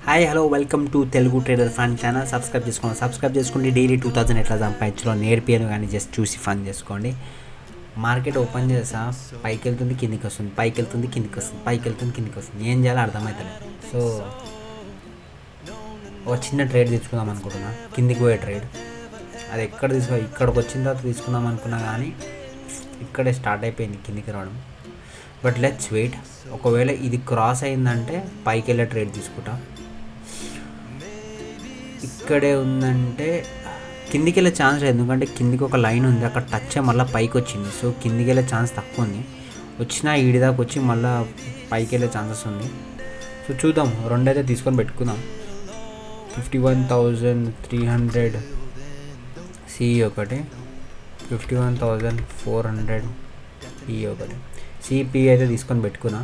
Hi hello welcome to Telugu trader fun channel. Subscribe చేసుకోండి. Daily 2000 ఎట్లా సంపాదించలో నేర్పియను కానీ జస్ట్ చూసి ఫన్ చేసుకోండి. మార్కెట్ ఓపెన్ చేసా, పైకి వెళ్తుంది కిందికి వస్తుంది, పైకి వెళ్తుంది కిందికి వస్తుంది, పైకి వెళ్తుంది కిందికి వస్తుంది, ఏం చేయాలో అర్థమవుతలేదు. సో ఒక చిన్న ట్రేడ్ తీసుకుందాం అనుకుంటున్నా, కిందికి పోయే ట్రేడ్. అది ఇక్కడికి వచ్చిన తర్వాత తీసుకుందాం అనుకున్నా కానీ ఇక్కడే స్టార్ట్ అయిపోయింది కిందికి రావడం. But let's wait. ఒకవేళ ఇది క్రాస్ అయిందంటే పైకి వెళ్ళే ట్రేడ్ తీసుకుంటా. ఇక్కడే ఉందంటే కిందికి వెళ్ళే ఛాన్స్ లేదు, ఎందుకంటే కిందికి ఒక లైన్ ఉంది, అక్కడ టచ్ మళ్ళీ పైకి వచ్చింది. సో కిందికి వెళ్ళే ఛాన్స్ తక్కువ ఉంది. వచ్చినా ఈడిదాకా వచ్చి మళ్ళీ పైకి వెళ్ళే ఛాన్సెస్ ఉంది. సో చూద్దాం, రెండైతే తీసుకొని పెట్టుకుందాం. 51,300 సిఈ ఒకటి, 51,400 ఈ ఒకటి. సిపి అయితే తీసుకొని పెట్టుకున్నా.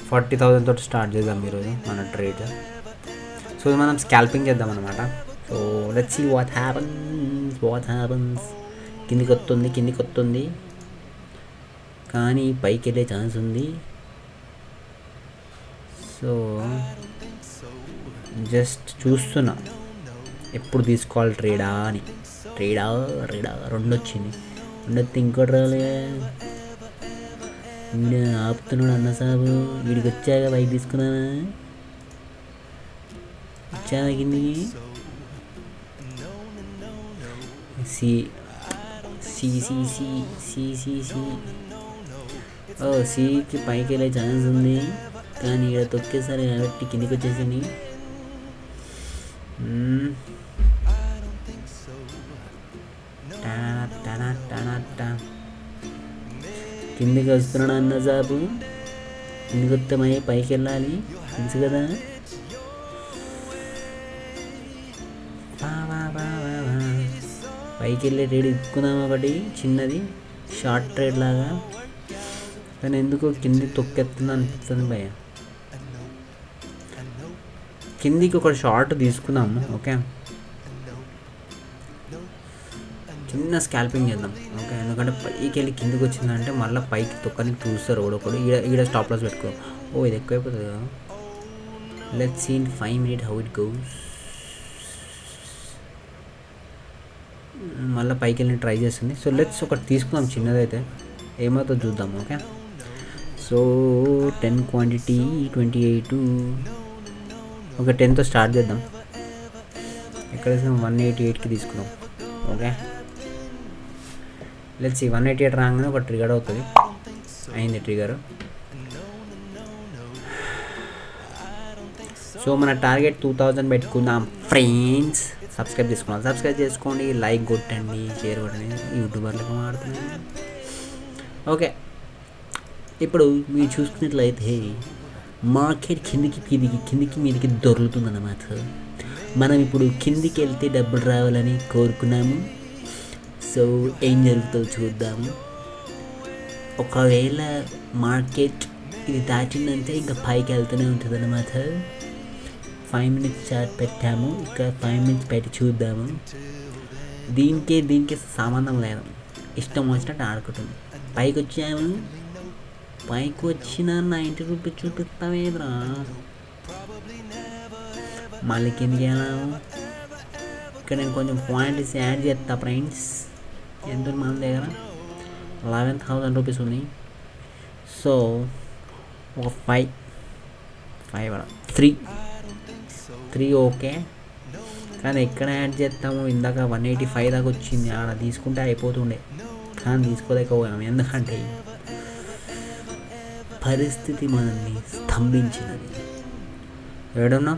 40,000 తోటి స్టార్ట్ చేద్దాం ఈరోజు మన ట్రేడ్. సో మనం స్కాల్పింగ్ చేద్దాం అనమాట. So let's see what happens. కిందికి వస్తుంది కానీ పైకి వెళ్ళే ఛాన్స్ ఉంది. సో జస్ట్ చూస్తున్నా ఎప్పుడు తీసుకోవాలి ట్రేడా అని. ట్రేడా రెండు వచ్చింది, రెండు వస్తే ఇంకోటి రాలే. ఆపుతున్నాడు అన్న సాబు. వీడికి వచ్చాక బైక్ తీసుకున్నానా, వచ్చాక కిందికి సికి పైకి వెళ్ళే ఛాన్స్ ఉంది కానీ ఇక్కడ తొక్కేసారి కాబట్టి కిందికి వచ్చేసింది. కిందికి వస్తున్నాడు అన్న సాబు. కిందికి వస్తే పైకి వెళ్ళాలి తెలుసు కదా. పైకి వెళ్ళే ట్రేడ్ ఇచ్చుకుందాం ఒకటి చిన్నది, షార్ట్ ట్రేడ్ లాగా. కానీ ఎందుకో కిందికి తొక్కెత్తుంది అనిపిస్తుంది భయ్య. కిందికి ఒక షార్ట్ తీసుకుందాము, ఓకే. చిన్న స్కాల్పింగ్ చేద్దాం, ఓకే. ఎందుకంటే పైకి వెళ్ళి కిందికి వచ్చిందంటే మళ్ళీ పైకి తొక్కనికి చూస్తారు ఒకడొకడు. ఈడ స్టాప్ లాస్ పెట్టుకో. ఇది ఎక్కువైపోతుంది కదా. Let's see in 5 minutes how it goes. మళ్ళీ పైకి వెళ్ళి ట్రై చేస్తుంది. సో లెట్స్ ఒకటి తీసుకుందాం చిన్నదైతే, ఏమవుతుందో చూద్దాం, ఓకే. So 10 quantity 28, okay. 10తో స్టార్ట్ చేద్దాం. ఎక్కడ 188కి తీసుకుందాం, ఓకే. లెట్స్ ఈ 188 రాగానే ఒక ట్రిగర్ అవుతుంది. అయింది ట్రిగర్. సో మన టార్గెట్ 2000 పెట్టుకుందాం ఫ్రెండ్స్. సబ్స్క్రైబ్ చేసుకోండి, లైక్ కొట్టండి, షేర్ కొట్టండి. యూట్యూబర్లకు మాడుతున్నాను, ఓకే. ఇప్పుడు మీరు చూసుకున్నట్లయితే మార్కెట్ కిందికి మీదికి దొరుకుతుందన్నమాట. మనం ఇప్పుడు కిందికి వెళ్తే డబ్బులు రావాలని కోరుకున్నాము. సో ఏం జరుగుతుందో చూద్దాము. ఒకవేళ మార్కెట్ ఇది దాటిందంటే ఇంకా పైకి వెళ్తూనే ఉంటుంది అన్నమాట. 5 minutes చార్ట్ పెట్టాము, ఇక్కడ 5 minutes పెట్టి చూద్దాము. దీనికి సంబంధం లేదు, ఇష్టం వచ్చినట్టు ఆడుకుంటుంది. పైకి వచ్చాము, పైకి వచ్చిన 90 రూపీస్ చూపిస్తామేద్రా. మళ్ళీ కిందికి వెళ్ళాము. ఇక్కడ నేను కొంచెం పాయింట్స్ యాడ్ చేస్తా ఫ్రెండ్స్. ఎంత మన దగ్గర 11,000 రూపీస్ ఉంది. సో ఒక 3 ఓకే. కానీ ఎక్కడ యాడ్ చేస్తాము? ఇందాక 185 దాకా వచ్చింది, ఆడ తీసుకుంటే అయిపోతుండే కానీ తీసుకోలేకపోయాము. ఎందుకంటే పరిస్థితి మనల్ని స్తంభించినది. ఏడున్నా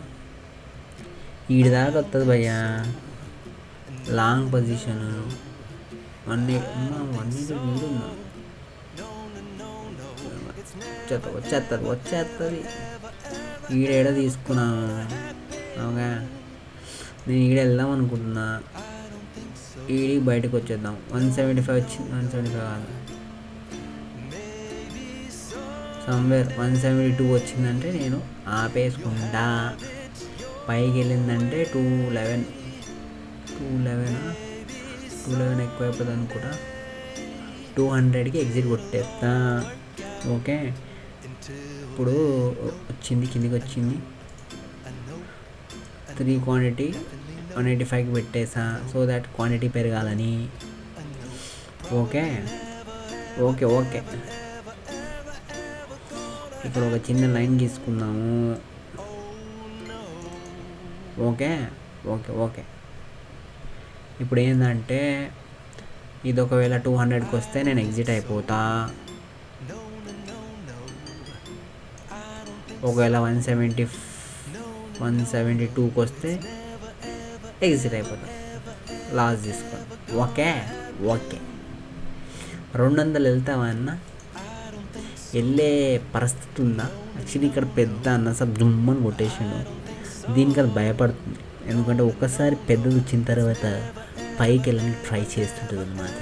ఈడి దాకా వస్తుంది భయ్యా. లాంగ్ పొజిషన్ 180 వచ్చేస్తుంది. ఈడేడ తీసుకున్నాను, ఓకే. నేను ఈడ వెళ్దాం అనుకుంటున్నా. ఈడికి బయటకు వచ్చేద్దాం. 175 వచ్చింది, 175 కాదు, సమ్వేర్ 172 వచ్చిందంటే నేను ఆపేసుకుంటా. పైకి వెళ్ళిందంటే 211 ఎక్కువైపోతుంది అనుకుంటా. 200కి ఎగ్జిట్ కొట్టేస్తా, ఓకే. ఇప్పుడు వచ్చింది కిందికి వచ్చింది. 3 క్వాంటిటీ 185కి పెట్టేసా, సో దట్ క్వాంటిటీ పెరగాలని. ఓకే ఓకే ఓకే ఇక్కడ ఒక చిన్న లైన్ గీసుకుందాము. ఓకే ఓకే ఓకే ఇప్పుడు ఏంటంటే ఇది ఒకవేళ 200కి వస్తే నేను ఎగ్జిట్ అయిపోతా. ఒకవేళ 172కి వస్తే ఎగ్జిట్ అయిపోతా, లాస్ తీసుకోండి. ఓకే ఓకే 200 వెళ్తావా అన్న? వెళ్ళే పరిస్థితి ఉందా? యాక్చువల్లీ ఇక్కడ పెద్ద అన్న సబ్ జుమ్మని కొట్టేసాడు. దీనికి అది భయపడుతుంది, ఎందుకంటే ఒక్కసారి పెద్దది వచ్చిన తర్వాత పైకి వెళ్ళని ట్రై చేస్తుంటుంది అన్నమాట.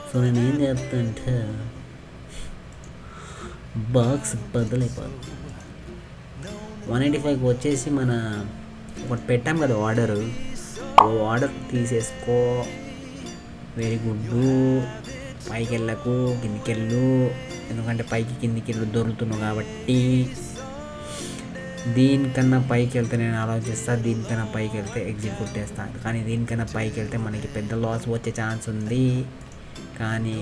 సో నేను ఏం చేస్తా అంటే బాక్స్ బదులైపోతుంది. 185కి వచ్చేసి మన ఒకటి పెట్టాం కదా ఆర్డరు, ఆర్డర్ తీసేసుకో. Very good. పైకి వెళ్ళకు, కిందికి వెళ్ళు, ఎందుకంటే పైకి కిందికి దొరుకుతున్నావు కాబట్టి. దీనికన్నా పైకి వెళ్తే నేను ఆలోచిస్తాను, దీనికన్నా పైకి వెళ్తే ఎగ్జిట్ కొట్టేస్తాను. కానీ దీనికన్నా పైకి వెళ్తే మనకి పెద్ద లాస్ వచ్చే ఛాన్స్ ఉంది. కానీ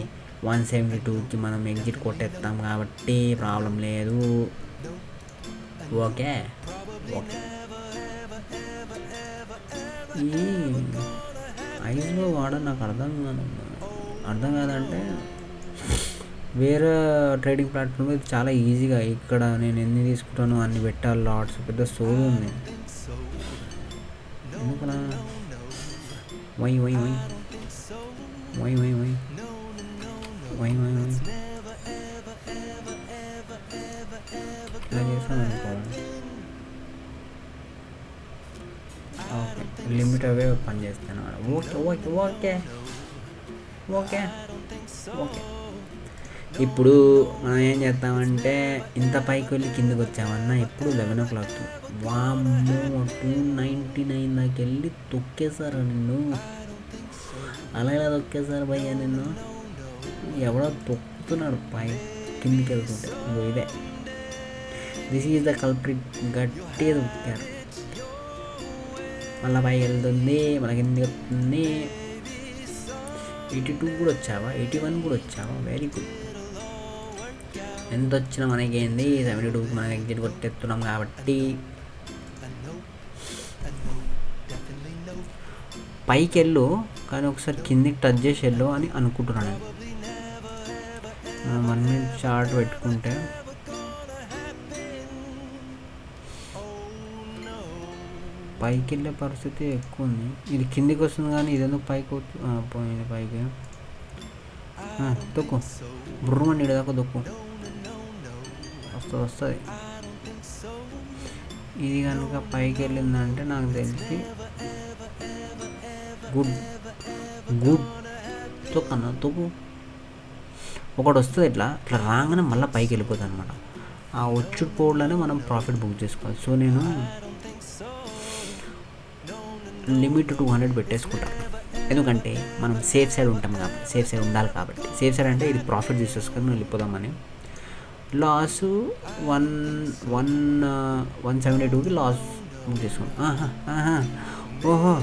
172కి మనం ఎగ్జిట్ కొట్టేస్తాం కాబట్టి ప్రాబ్లం లేదు. ఓకే ఓకే ఈ ఐస్లో వాడడం నాకు అర్థం కాదంటే వేరే ట్రేడింగ్ ప్లాట్ఫామ్ ఇది చాలా ఈజీగా, ఇక్కడ నేను ఎన్ని తీసుకుంటానో అన్ని పెట్టాలి, లాట్స్ పెద్ద సోల్ ఉంది. ఎందుకలా why why why why why why why why why ఇలా చేస్తాను అనుకోవాలి. ఓకే లిమిట్ అవే పని చేస్తాను. Okay okay okay okay okay ఇప్పుడు మనం ఏం చేస్తామంటే ఇంత పైకి వెళ్ళి కిందకి వచ్చామన్నా ఎప్పుడు 11 o'clock. వామ్మో 299 దాకా వెళ్ళి తొక్కేశారు నిన్ను. అలా ఇలా తొక్కేశారు భయ్యా నిన్ను. ఎవడో తొక్కుతున్నాడు పై కిందికి వెళ్తుంటే. ఇదే దిస్ ఈజ్ ద కల్ప్రిట్. గట్టిగా తొక్కారు. మళ్ళీ పైకి వెళ్తుంది, మన కిందికి వస్తుంది. 82 కూడా వచ్చావా, 81 కూడా వచ్చావా, వెరీ గుడ్. ఎంత వచ్చినా మనకేంది, 72కి మనం ఎగ్జిట్ కొట్టేస్తున్నాం కాబట్టి. పైకి వెళ్ళు కానీ ఒకసారి కిందికి టచ్ చేసి వెళ్ళు అని అనుకుంటున్నాను. 1 minute చార్ట్ పెట్టుకుంటే పైకి వెళ్ళే పరిస్థితి ఎక్కువ ఉంది. ఇది కిందికి వస్తుంది కానీ ఇదెందుకు పైకి పోయింది. పైకి తొక్కు, బుర్రమని ఇడదాకా తొక్కు, వస్తుంది. ఇది కనుక పైకి వెళ్ళిందంటే నాకు తెలిసి గుడ్ గుడ్. తొక్కన్నా తొక్కు. ఒకటి వస్తుంది ఇట్లా రాగానే మళ్ళీ పైకి వెళ్ళిపోతుంది అనమాట. ఆ వచ్చుడు పోవడంలోనే మనం ప్రాఫిట్ బుక్ చేసుకోవాలి. సో నేను లిమిట్ 200 పెట్టేసుకుంటాం, ఎందుకంటే మనం సేఫ్ సైడ్ ఉంటాం కాబట్టి, సేఫ్ సైడ్ ఉండాలి కాబట్టి. సేఫ్ సైడ్ అంటే ఇది ప్రాఫిట్ తీసేసుకొని వెళ్ళిపోదామని. లాస్ 172కి లాస్ బుక్ చేసుకున్నాం. ఓహో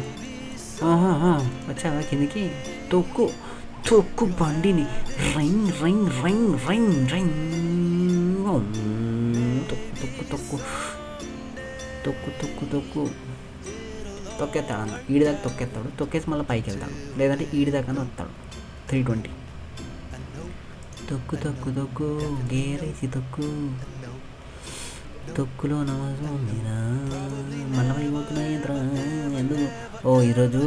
వచ్చావా కిందికి? తొక్కు తొక్కు బండిని, రైంగ్ రైంగ్ రైంగ్ రైంగ్ రైంగ్. తొక్కు తొక్కు తొక్కు తొక్కు తొక్కు తొక్కేస్తాడు అన్న. ఈడి దాకా తొక్కేస్తాడు, తొక్కేసి మళ్ళీ పైకి వెళ్తాడు, లేదంటే ఈడి దాకానే వస్తాడు. 320 తొక్కు తొక్కు తొక్కు గేరేసి తొక్కు, తొక్కులో నమాజు మీరా మళ్ళీ అయిపోతున్నాయి ఎందుకు. ఈరోజు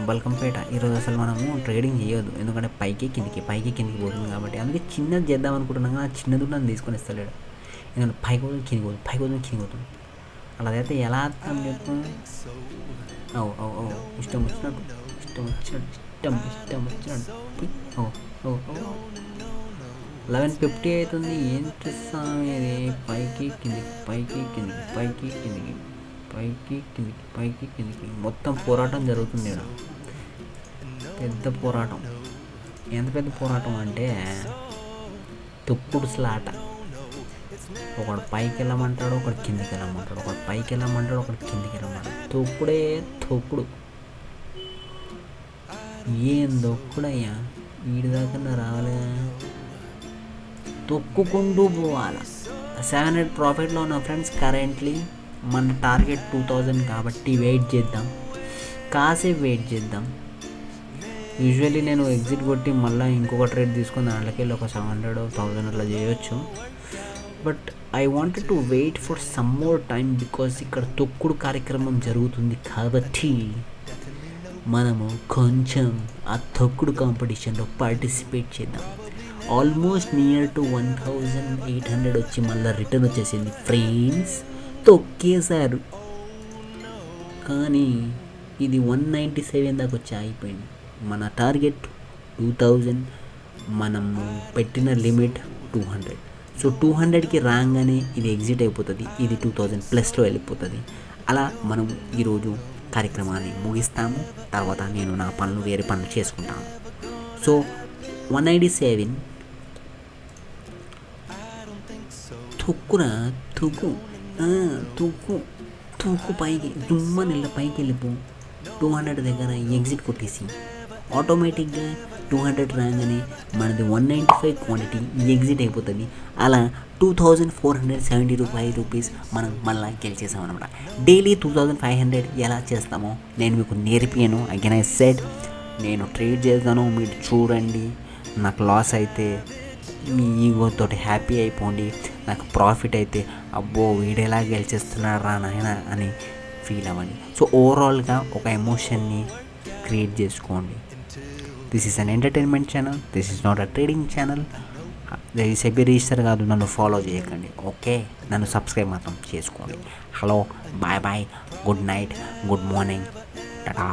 బల్కంపేట, ఈరోజు అసలు మనము ట్రేడింగ్ చేయొద్దు, ఎందుకంటే పైకి కిందికి పోతుంది కాబట్టి. అందుకే చిన్నది చేద్దాం అనుకుంటున్నాం కానీ ఆ చిన్నది నన్ను తీసుకొని ఇస్తలేడు. ఎందుకంటే పైకి పోతుంది కిందికి పోతుంది. అలా అయితే ఎలా అర్థం చెప్పు. ఇష్టం వచ్చినట్టు 11:50 అవుతుంది. ఏం చేస్తాం ఇది? పైకి కిందికి మొత్తం పోరాటం జరుగుతుంది ఇక్కడ. పెద్ద పోరాటం. ఎంత పెద్ద పోరాటం అంటే తొక్కుడు స్లాట. ఒకడు పైకి వెళ్ళమంటాడు, ఒకడు కిందికి వెళ్ళమంటాడు, ఒకడు పైకి వెళ్ళమంటాడు, ఒకడు కిందికి వెళ్ళమంటాడు. తొక్కుడే తొక్కుడు, ఏం దొక్కుడయ్యా, వీడి దాకా రావాలే, తొక్కుకుంటూ పోవాలా. 700 ప్రాఫిట్లో ఉన్న ఫ్రెండ్స్. కరెంట్లీ మన టార్గెట్ 2000 కాబట్టి వెయిట్ చేద్దాం, కాసేపు వెయిట్ చేద్దాం. యూజువల్లీ నేను ఎగ్జిట్ కొట్టి మళ్ళీ ఇంకొక ట్రేడ్ తీసుకుని దాంట్లోకి వెళ్ళి ఒక 700 1000 అట్లా చేయొచ్చు. But I wanted to wait for some more time because ఇక్కడ తొక్కుడు కార్యక్రమం జరుగుతుంది కాబట్టి మనము కొంచెం ఆ తొక్కుడు కాంపిటీషన్లో పార్టిసిపేట్ చేద్దాం. ఆల్మోస్ట్ నియర్ టు 1800 వచ్చి మళ్ళీ రిటర్న్ వచ్చేసింది ఫ్రెండ్స్. తొక్కేశారు కానీ ఇది 197 దాకా వచ్చి ఆగిపోయింది. మన టార్గెట్ 2000, మనము పెట్టిన లిమిట్ 200. సో 200కి రాగానే ఇది ఎగ్జిట్ అయిపోతుంది, ఇది 2000 ప్లస్లో వెళ్ళిపోతుంది. అలా మనం ఈరోజు కార్యక్రమాన్ని ముగిస్తాము. తర్వాత నేను నా పనులు వేరే పనులు చేసుకుంటాను. సో 197 తొక్కురా, తొక్కు తొక్కు తొక్కు, పైకి దుమ్మ నెల పైకి వెళ్ళిపో. 200 దగ్గర ఎగ్జిట్ కొట్టేసి ఆటోమేటిక్గా 200 రాగానే మనది 195 క్వాంటిటీ ఎగ్జిట్ అయిపోతుంది. అలా 2475 రూపీస్ మనం మళ్ళీ గెలిచేసాం అనమాట. డైలీ 2500 ఎలా చేస్తామో నేను మీకు నేర్పాను. అగైన్ ఐ సెడ్, నేను ట్రేడ్ చేస్తాను, మీరు చూడండి. నాకు లాస్ అయితే మీ ఈగోతో హ్యాపీ అయిపోండి, నాకు ప్రాఫిట్ అయితే అబ్బో వీడేలా గెలిచేస్తున్నారా నాయన అని ఫీల్ అవ్వండి. సో ఓవరాల్గా ఒక ఎమోషన్ని క్రియేట్ చేసుకోండి. This is an entertainment channel, this is not a trading channel. SEBI register కాదు, నన్ను ఫాలో చేయకండి, ఓకే? నన్ను సబ్స్క్రైబ్ మాత్రం చేసుకోండి. Hello, bye bye, good night, good morning, Tata.